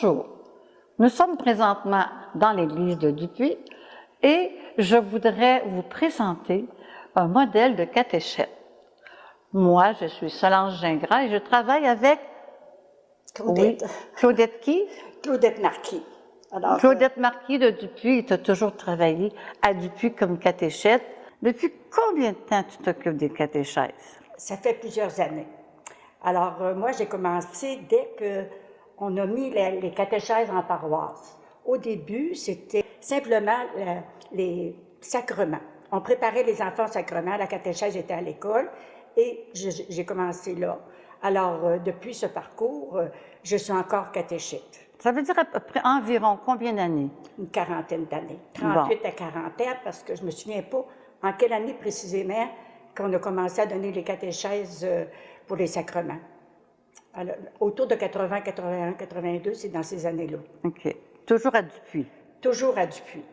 Bonjour, nous sommes présentement dans l'église de Dupuis et je voudrais vous présenter un modèle de catéchète. Moi, je suis Solange Gingras et je travaille avec Claudette. Oui, Claudette qui? Claudette Marquis. Alors, Claudette Marquis de Dupuis, tu as toujours travaillé à Dupuis comme catéchète. Depuis combien de temps tu t'occupes des catéchèses? ça fait plusieurs années. Alors, moi, j'ai commencé dès qu'on a mis les catéchèses en paroisse. Au début, c'était simplement les sacrements. On préparait les enfants au sacrement, la catéchèse était à l'école et j'ai commencé là. Alors, depuis ce parcours, je suis encore catéchète. Ça veut dire à peu près environ combien d'années? Une quarantaine d'années, 38 Bon. à 40 ans, parce que je ne me souviens pas en quelle année précisément qu'on a commencé à donner les catéchèses pour les sacrements. Alors, autour de 80, 81, 82, c'est dans ces années-là. OK. Toujours à Dupuis. Toujours à Dupuis.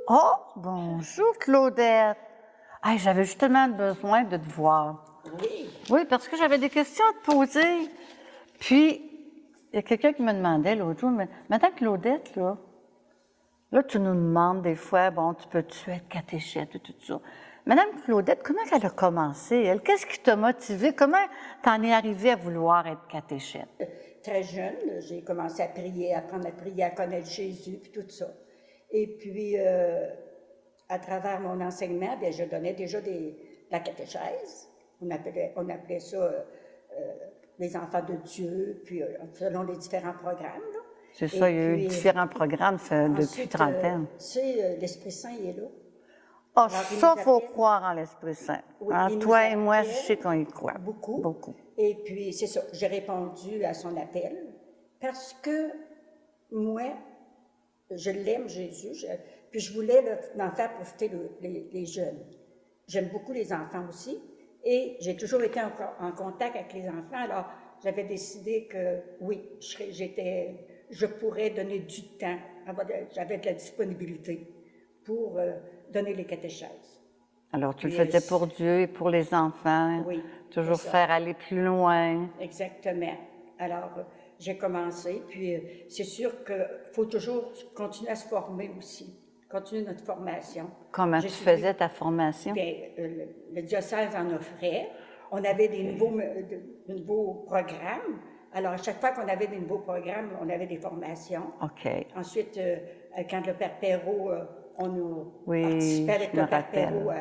Oh, bonjour Claudette. Hey, j'avais justement besoin de te voir. Oui. Oui, parce que j'avais des questions à te poser. Puis, il y a quelqu'un qui me demandait l'autre jour, mais Madame Claudette, là, tu nous demandes des fois, bon, tu peux-tu être catéchète et tout ça. Madame Claudette, comment elle a commencé, elle? Qu'est-ce qui t'a motivé? Comment t'en es arrivée à vouloir être catéchète? Très jeune, j'ai commencé à prier, à apprendre à prier, à connaître Jésus, puis tout ça. Et puis, à travers mon enseignement, bien, je donnais déjà la catéchèse. On appelait ça les enfants de Dieu, puis selon les différents programmes. Là. C'est ça, il y a eu puis, différents programmes depuis 30 ans. Tu sais, l'Esprit Saint il est là. Ah, ça, il faut croire en l'Esprit Saint. Oui, Hein, il nous toi et moi, je appelle sais qu'on y croit. Beaucoup. Beaucoup. Et puis, c'est ça, j'ai répondu à son appel parce que moi, je l'aime, Jésus, puis je voulais en faire profiter les jeunes. J'aime beaucoup les enfants aussi et j'ai toujours été en contact avec les enfants, alors j'avais décidé que oui, je pourrais donner du temps, j'avais de la disponibilité pour donner les catéchèses. Alors, tu le faisais pour Dieu et pour les enfants. Oui. Toujours faire aller plus loin. Exactement. Alors, j'ai commencé, puis c'est sûr qu'il faut toujours continuer à se former aussi, continuer notre formation. Comment tu faisais ta formation? Bien, le diocèse en offrait. On avait des nouveaux programmes. Alors, à chaque fois qu'on avait des nouveaux programmes, on avait des formations. OK. Ensuite, quand le Père Perrault, on nous Oui, participait avec je me le Père rappelle. Perrault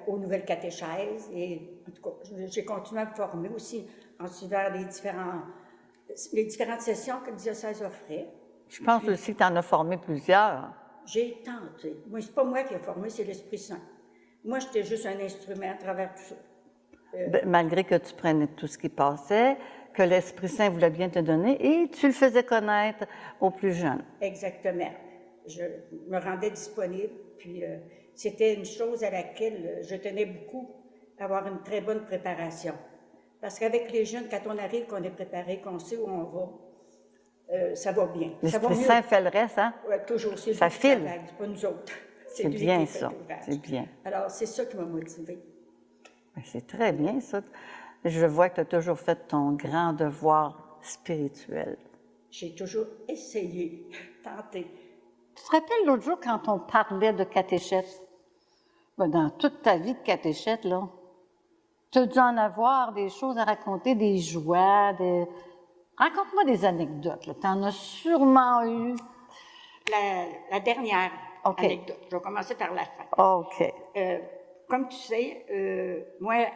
aux nouvelles catéchèses. Et en tout cas, j'ai continué à me former aussi en suivant les différentes sessions que le diocèse offrait. Je pense aussi que tu en as formé plusieurs. J'ai tenté. Moi, c'est pas moi qui ai formé, c'est l'Esprit Saint. Moi, j'étais juste un instrument à travers tout ça. Malgré que tu prenais tout ce qui passait, que l'Esprit Saint voulait bien te donner et tu le faisais connaître aux plus jeunes. Exactement. Je me rendais disponible, puis c'était une chose à laquelle je tenais beaucoup, avoir une très bonne préparation. Parce qu'avec les jeunes, quand on arrive, qu'on est préparé, qu'on sait où on va, ça va bien. L'Esprit Saint fait le reste, hein? Oui, toujours. C'est ça file. C'est pas nous autres. C'est bien ça. C'est bien. Alors, c'est ça qui m'a motivée. C'est très bien ça. Je vois que tu as toujours fait ton grand devoir spirituel. J'ai toujours essayé, tenté. Tu te rappelles l'autre jour quand on parlait de catéchète? Ben, dans toute ta vie de catéchète, là, tu as dû en avoir des choses à raconter, des joies, Raconte-moi des anecdotes, tu en as sûrement eu. La dernière anecdote, je vais commencer par la fin. OK. Comme tu sais, moi,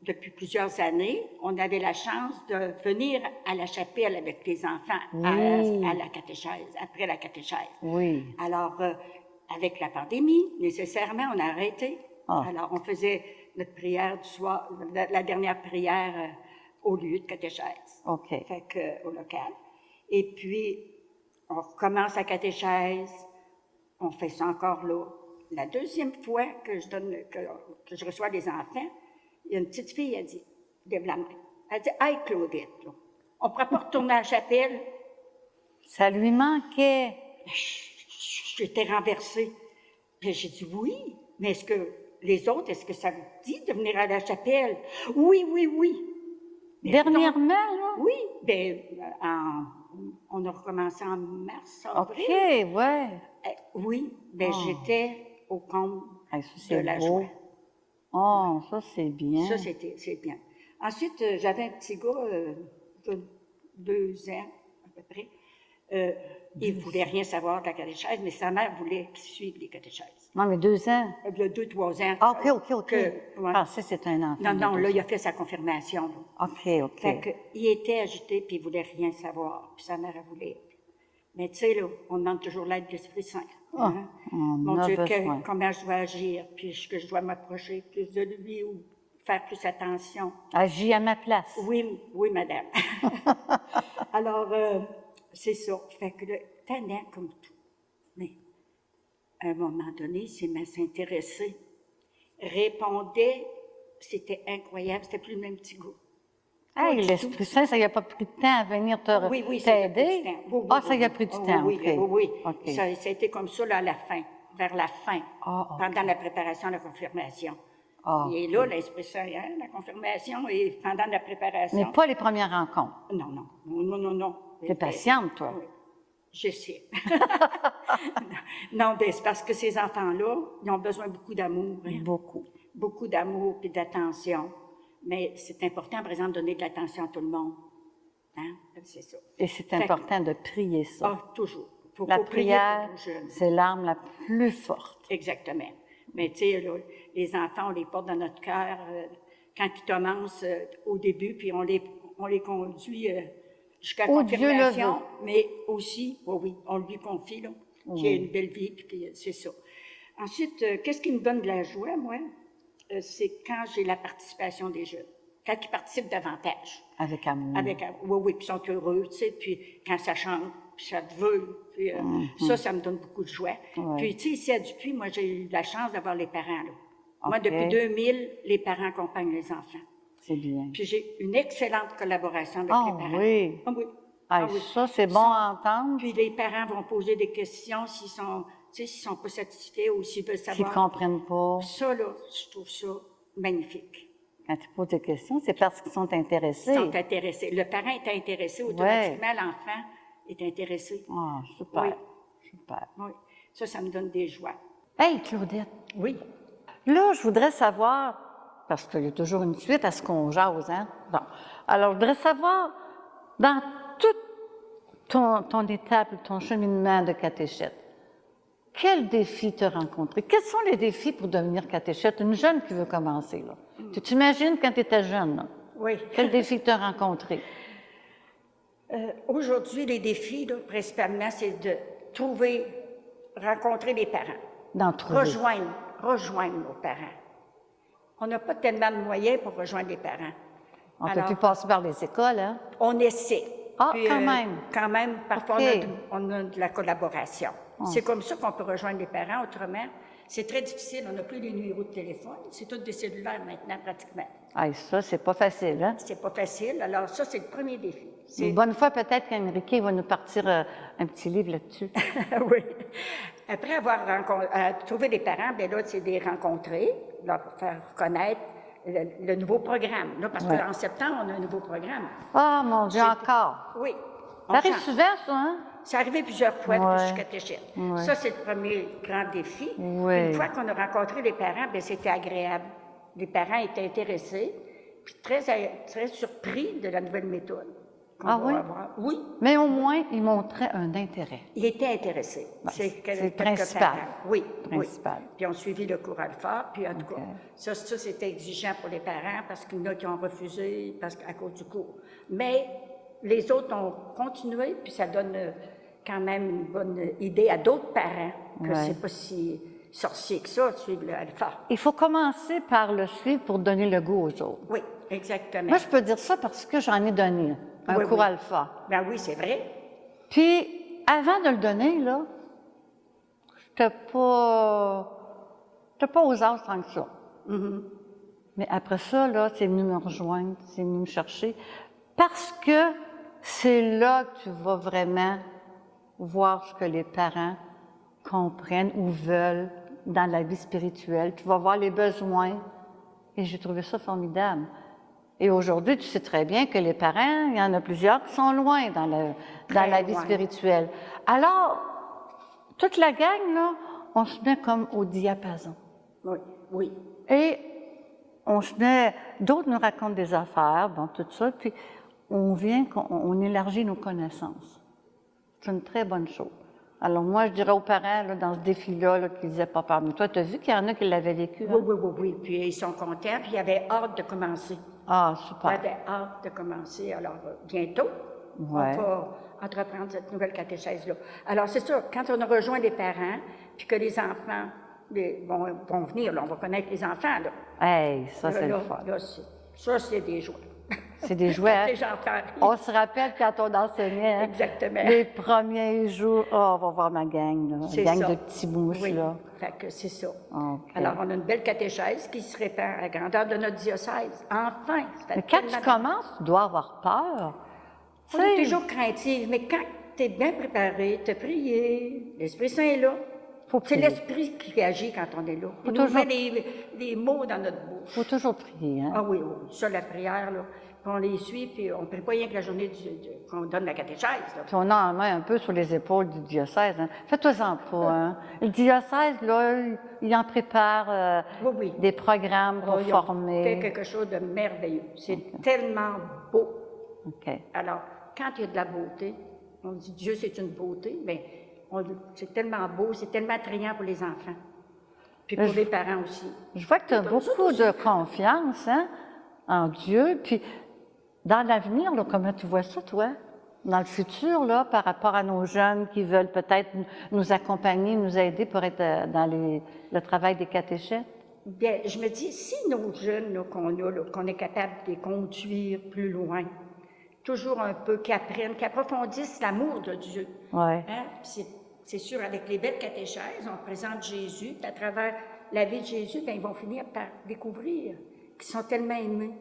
depuis plusieurs années, on avait la chance de venir à la chapelle avec les enfants à la catéchèse, après la catéchèse. Oui. Alors, avec la pandémie, nécessairement, on a arrêté. Alors, on faisait notre prière du soir, la dernière prière au lieu de catéchèse. OK. Fait que, au local. Et puis, on recommence la catéchèse, on fait ça encore là. La deuxième fois que je reçois des enfants, il y a une petite fille, elle dit, lève la main. Elle dit, « Hey, Claudette, là, on ne pourra pas retourner à la chapelle. » Ça lui manquait. J'étais renversée. Puis j'ai dit, « Oui, mais est-ce que les autres, est-ce que ça vous dit de venir à la chapelle? Oui, oui, oui. Mais Dernièrement, là? oui, bien, on a recommencé en mars, OK, avril. ouais. Oui, bien, j'étais au comble Hey, ça, de c'est la beau. joie. Oh, ça, c'est bien. Ça, c'est bien. Ensuite, j'avais un petit gars de 2 ans, à peu près. Il ne voulait rien savoir de la catéchèse, mais sa mère voulait qu'il suive les catéchèses. Non, mais 2 ans. Il y a 2, 3 ans. Ah, OK. Ouais. Ah, ça, c'est un enfant. Non, non, de là, 2 il a fait sa confirmation. Là. ans. OK. Fait que, il était agité, puis il voulait rien savoir. Puis sa mère, elle voulait. Mais tu sais, là, on demande toujours l'aide de l'Esprit Saint. Hein? Mon a Dieu, besoin. comment je dois agir, puis est-ce que je dois m'approcher plus de lui ou faire plus attention. Agis à ma place. Oui, oui, madame. Alors, c'est ça. Fait que, tannant comme tout. Mais, à un moment donné, il s'est mis à s'intéresser. Répondait, c'était incroyable, c'était plus le même petit gars. Hey, l'Esprit Saint, ça y a pas pris de temps à venir Oui, ça y a pris t'aider? du temps. Oui, Ah, ça y a pris du temps, oui, OK. oui. OK. Ça a été comme ça là, à la fin, vers la fin, OK. pendant la préparation de la confirmation. Ah, Il est là, l'Esprit Saint, hein, la confirmation et pendant la préparation. Mais pas les premières rencontres. Non. T'es patiente, toi. Oui, je sais. Non, ben, c'est parce que ces enfants-là, ils ont besoin beaucoup d'amour. Hein. Beaucoup. Beaucoup d'amour et d'attention. Mais c'est important, par exemple, de donner de l'attention à tout le monde. Hein? C'est ça. Et c'est Fait important de prier ça. Ah, toujours. Faut La prier prière, pour nos jeunes. c'est l'arme la plus forte. Exactement. Mais tu sais, là, les enfants, on les porte dans notre cœur quand ils commencent au début, puis on les conduit jusqu'à la Oh, Dieu le confirmation, veut. mais aussi, oui, on lui confie, là, qu'il ait une belle vie, puis c'est ça. Ensuite, qu'est-ce qui me donne de la joie, moi? C'est quand j'ai la participation des jeunes, quand ils participent davantage. Avec amour. Oui, puis ils sont heureux, tu sais, puis quand ça chante, puis ça te veut, puis ça me donne beaucoup de joie. Ouais. Puis, tu sais, ici à Dupuis, moi, j'ai eu la chance d'avoir les parents, là. Moi, OK. depuis 2000, les parents accompagnent les enfants. C'est bien. Puis j'ai une excellente collaboration avec Ah, les parents. oui. Ah oui. Ah, Ah oui. ça, c'est bon à entendre. Puis les parents vont poser des questions s'ils sont, tu sais, s'ils sont pas satisfaits ou s'ils veulent S'ils savoir. ne comprennent pas, Ça, là, je trouve ça magnifique. quand tu poses des questions, c'est parce qu'ils sont intéressés. Ils sont intéressés. Le parent est intéressé, automatiquement, l'enfant est intéressé. Ah, super. Oui. Super. Oui. Ça me donne des joies. Hey, Claudette, Oui. là, je voudrais savoir, parce qu'il y a toujours une suite à ce qu'on jase, hein? Bon. Alors, je voudrais savoir, dans toute ton étape, ton cheminement de catéchète, quels défis tu as rencontrés? Quels sont les défis pour devenir catéchète? Une jeune qui veut commencer, là. Tu t'imagines quand tu étais jeune, là? Oui. Quels défis tu as rencontrés? Aujourd'hui, les défis, là, principalement, c'est de rencontrer les parents. D'en trouver. Rejoindre nos parents. On n'a pas tellement de moyens pour rejoindre les parents. On peut plus passer par les écoles, hein? On essaie. Ah, Puis, quand même. Quand même, parfois, OK. on a de la collaboration. C'est comme ça qu'on peut rejoindre les parents. Autrement, c'est très difficile. On n'a plus les numéros de téléphone. C'est tous des cellulaires maintenant, pratiquement. Ah, ça, c'est pas facile, hein? C'est pas facile. Alors, ça, c'est le premier défi. Une bonne fois, peut-être qu'Enrique va nous partir un petit livre là-dessus. Oui. Après avoir trouvé les parents, bien là, c'est de les rencontrer, leur faire reconnaître le nouveau programme. Là, parce qu'en septembre, on a un nouveau programme. Ah, mon Dieu, encore! Oui. Ça arrive souvent, ça, hein? C'est arrivé plusieurs fois depuis que je suis catéchète. Ouais. Ça, c'est le premier grand défi. Ouais. Une fois qu'on a rencontré les parents, bien, c'était agréable. Les parents étaient intéressés, puis très surpris de la nouvelle méthode. Ah oui? Oui. Mais au moins, il montrait un intérêt. Il était intéressé. c'est le quelques principal. parents. Oui, Principal. oui. Puis on suivi le cours alpha, puis en tout cas, ça c'était exigeant pour les parents parce qu'il y en a qui ont refusé à cause du cours. Mais les autres ont continué, puis ça donne quand même une bonne idée à d'autres parents que c'est pas si sorcier que ça de suivre le alpha. Il faut commencer par le suivre pour donner le goût aux autres. Oui, exactement. Moi, je peux dire ça parce que j'en ai donné un cours alpha. Ben oui, c'est vrai. Puis, avant de le donner, là, j'étais pas aux as tant que ça. Mais après ça, là, c'est venu me rejoindre, c'est venu me chercher, parce que c'est là que tu vas vraiment voir ce que les parents comprennent ou veulent dans la vie spirituelle. Tu vas voir les besoins. Et j'ai trouvé ça formidable. Et aujourd'hui, tu sais très bien que les parents, il y en a plusieurs qui sont loin dans la vie loin. spirituelle. Alors, toute la gang, là, on se met comme au diapason. Oui, oui. Et on se met, d'autres nous racontent des affaires, bon, tout ça, puis on élargit nos connaissances. C'est une très bonne chose. Alors moi, je dirais aux parents, là, dans ce défi-là, là, qu'ils n'aient pas peur. Mais toi, tu as vu qu'il y en a qui l'avaient vécu, hein? Oui, oui, oui, oui. Puis ils sont contents, puis ils avaient hâte de commencer. Ah, Ils super. avaient hâte de commencer. Alors, bientôt, Ouais. on va entreprendre cette nouvelle catéchèse-là. Alors, c'est ça, quand on a rejoint les parents, puis que les enfants vont venir, là, on va connaître les enfants, là. Hey, ça, c'est Là, le fun. là, ça, c'est des jouets. C'est des jouets, hein? Les enfants arrivent. On se rappelle quand on enseignait, hein, Exactement. les premiers jours, on va voir ma gang, là, C'est une gang ça. de petits mousses, Oui, là. fait que c'est ça. OK. Alors, on a une belle catéchèse qui se répand à la grandeur de notre diocèse. Enfin! Ça fait Mais quand tu tellement- commences, tu dois avoir peur. On est toujours craintive, mais quand tu es bien préparé, tu as prié, l'Esprit Saint est là. Faut C'est prier. l'Esprit qui agit quand on est là. Il nous toujours- met les mots dans notre bouche. Il faut toujours prier, hein? Ah oui, oui, ça, la prière, là. Puis on les suit, puis on ne prie pas rien que la journée qu'on donne la catéchèse. Là. Puis on a la main un peu sur les épaules du diocèse. Hein? Fais-toi-en pas. Hein? Le diocèse, là, il en prépare Oui, oui. des programmes pour Oh, ils ont former. fait quelque chose de merveilleux. C'est tellement beau. OK. Alors, quand il y a de la beauté, on dit Dieu, c'est une beauté, mais c'est tellement beau, c'est tellement attrayant pour les enfants. Puis pour les parents aussi. Je vois que tu as beaucoup de confiance, hein, en Dieu. Puis, dans l'avenir, là, comment tu vois ça, toi? Dans le futur, là, par rapport à nos jeunes qui veulent peut-être nous accompagner, nous aider pour être dans le travail des catéchètes? Bien, je me dis, si nos jeunes là, qu'on est capable de les conduire plus loin, toujours un peu, qu'ils apprennent, qu'ils approfondissent l'amour de Dieu. Ouais. Hein? C'est sûr, avec les belles catéchèses, on présente Jésus, puis à travers la vie de Jésus, bien, ils vont finir par découvrir qu'ils sont tellement aimés.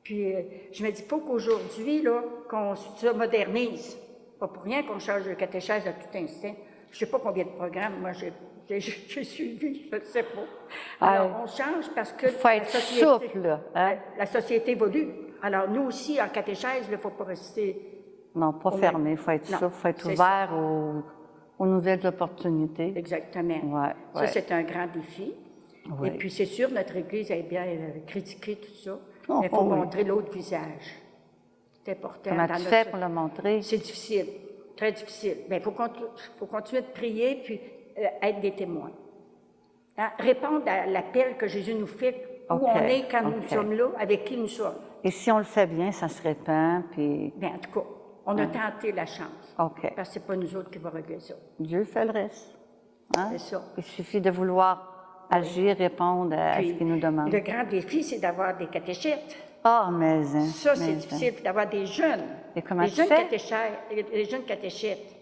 Puis je me dis, il faut qu'aujourd'hui, là, qu'on se modernise. Pas pour rien qu'on change de catéchèse à tout instant. Je ne sais pas combien de programmes, moi, j'ai suivi, je ne sais pas. Alors, on change parce que faut être souple, là, hein? la société évolue. Alors, nous aussi, en catéchèse, il ne faut pas rester... Non, pas fermé. Il faut être Non, souple, il faut être c'est ouvert aux nouvelles opportunités. Exactement. Ouais, Ça, ouais. c'est un grand défi. Oui. Et puis, c'est sûr, notre Église a bien critiqué tout ça. Oh, mais il faut oui. montrer l'autre visage. C'est important. Comment dans tu notre- fais pour le montrer? C'est difficile, très difficile. Mais il faut continuer de prier puis être des témoins. Hein? Répondre à l'appel que Jésus nous fait, où OK, on est quand nous OK. sommes là, avec qui nous sommes. Et si on le fait bien, ça se répand, puis Bien, en tout cas, on a tenté la chance. OK. Parce que ce n'est pas nous autres qui va régler ça. Dieu fait le reste. Hein? C'est ça. Il suffit de vouloir agir, répondre à Puis, ce qu'il nous demande. le grand défi, c'est d'avoir des catéchètes. Ah, mais hein, Ça, c'est mais, difficile. Puis d'avoir des jeunes. Et comment les tu jeunes fais? les jeunes catéchètes.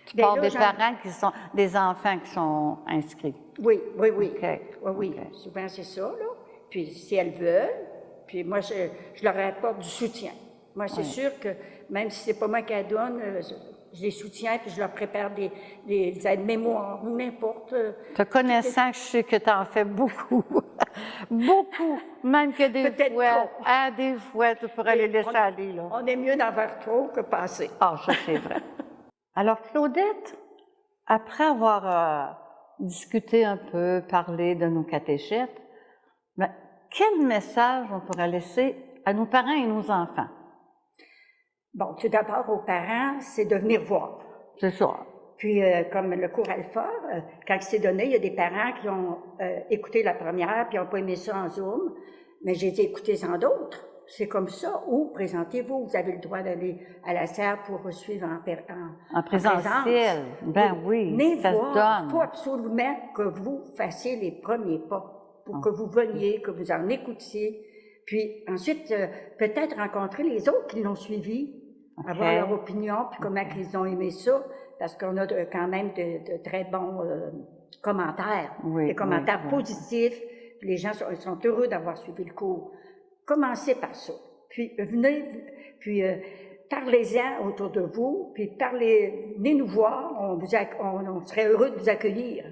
Tu Bien, parles là, des j'en- parents qui sont, des enfants qui sont inscrits. Oui, oui, oui. OK. Oui, oui. OK. Souvent, c'est ça, là. Puis, si elles veulent, puis moi, je leur apporte du soutien. Moi, c'est sûr que même si c'est pas moi qui la donne, je les soutiens, puis je leur prépare des aides-mémoires ou n'importe. Te connaissant, je sais que tu en fais beaucoup. Beaucoup. Même que des Peut-être fois, trop. des fois, tu pourrais les laisser aller, là. On est mieux d'en faire trop que pas assez. Ah, ça, c'est vrai. Alors, Claudette, après avoir discuté un peu, parlé de nos catéchètes, ben, quel message on pourrait laisser à nos parents et nos enfants? Bon, tout d'abord, aux parents, c'est de venir voir. C'est ça. Puis, comme le cours Alpha, quand il s'est donné, il y a des parents qui ont écouté la première, puis n'ont pas aimé ça en Zoom, mais j'ai dit, écoutez-en d'autres. C'est comme ça. Ou présentez-vous. Vous avez le droit d'aller à la serre pour suivre En présentiel. Ben oui, Venez ça se voir. donne. Il faut absolument que vous fassiez les premiers pas, pour que vous veniez, que vous en écoutiez. Puis ensuite, peut-être rencontrer les autres qui l'ont suivi, avoir leur opinion, puis comment ils ont aimé ça, parce qu'on a quand même de très bons commentaires, Oui, des commentaires oui, oui. positifs. Puis les gens sont heureux d'avoir suivi le cours. Commencez par ça. Puis venez, puis parlez-en autour de vous, puis venez nous voir, on serait heureux de vous accueillir.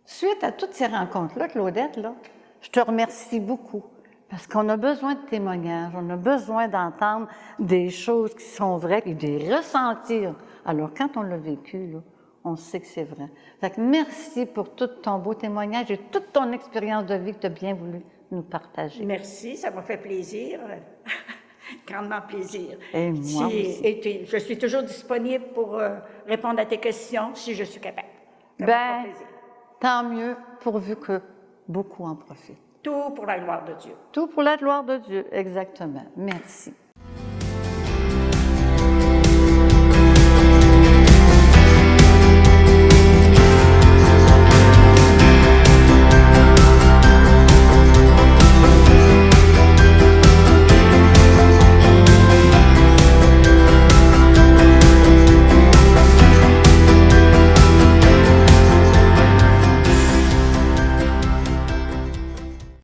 suite à toutes ces rencontres-là, Claudette, là, je te remercie beaucoup. Parce qu'on a besoin de témoignages, on a besoin d'entendre des choses qui sont vraies et de les ressentir. Alors, quand on l'a vécu, là, on sait que c'est vrai. Fait que merci pour tout ton beau témoignage et toute ton expérience de vie que tu as bien voulu nous partager. Merci, ça m'a fait plaisir. Grandement plaisir. Et moi aussi. Je suis toujours disponible pour répondre à tes questions si je suis capable. Ça m'a Ben, fait plaisir. tant mieux, pourvu que beaucoup en profitent. Tout pour la gloire de Dieu. Tout pour la gloire de Dieu, exactement. Merci.